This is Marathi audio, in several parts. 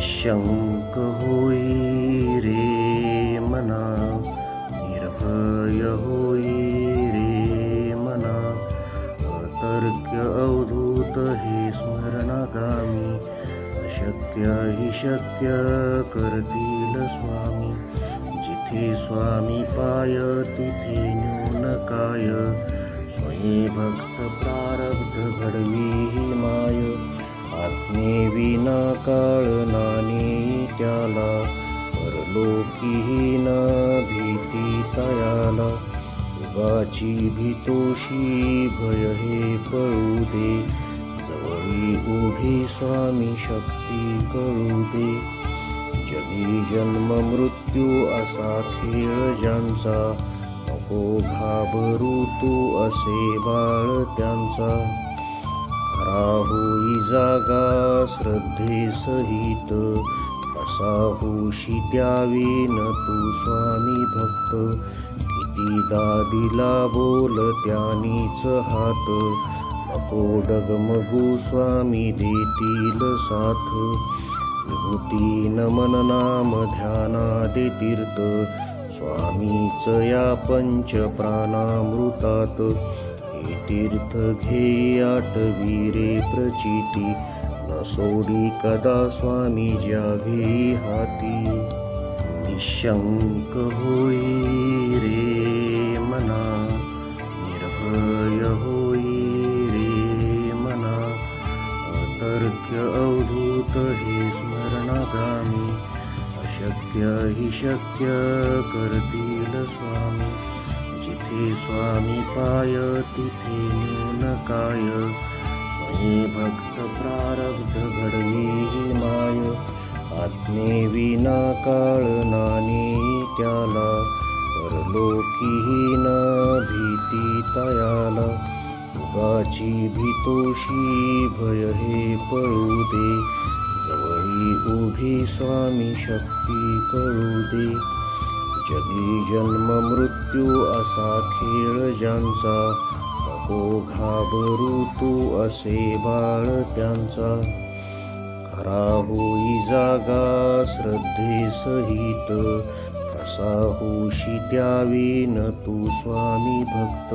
निशंक होई रे मना, निर्भय होई रे मना. अतर्क्य अवधूत हे स्मरणागामी, अशक्य हि शक्य करतील स्वामी. जिथे स्वामी पाय तिथे न्यून काय, स्वयं भक्त प्रारब्ध घडवी ही माय. आज्ञेविना काळ नाने त्याला, परलोकीही न भीती तयाला. उगाची भीतोशी भय हे पळू दे, जवळी उभी स्वामी शक्ती कळू दे. जगी जन्म मृत्यू असा खेळ ज्यांचा, नको घाबरू तू असे बाळ त्यांचा. खरा होई जागा श्रद्धेसहित, कसा होशी द्यावीन तू स्वामी भक्त. कितीदा दिला बोल त्यानीच हात, नको डगमगू स्वामी देतील साथ. विभूती नमन नाम ध्यानादे तीर्थ, स्वामीच या पंच प्राणामृतात. हे तीर्थ घे आठवी रे प्रचिती, न सोडी कदा स्वामी ज्या घे हाती. निशंक होई रे मना, निर्भय होई रे मना. अतर्क्य अवधूत हे स्मरणागामी, अशक्य हि शक्य करतील स्वामी. जिथे स्वामी पाय तिथे न्यून काय, स्वयं भक्त प्रारब्ध घडवी ही माय. आज्ञेविना काळ नाने त्याला, परलोकीही न भीती तयाला. उगाची भीतोशी भय हे पळू दे, जवळी उभी स्वामी शक्ती कळू दे. जगी जन्म मृत्यू असा खेळ ज्यांचा, नको घाबरू तू असे बाळ त्यांचा. खरा होई जागा श्रद्धेसहित, कसा होशी द्यावीन तू स्वामी भक्त.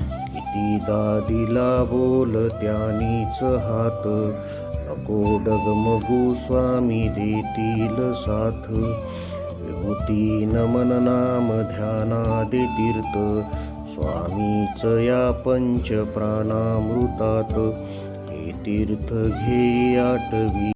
कितीदा दिला बोल त्यानीच हात, नको डगमगू स्वामी देतील साथ. विभूती नमन नाम ध्यानादे तीर्थ, स्वामीच या पंच प्राणामृतात. हे तीर्थ घे आठवी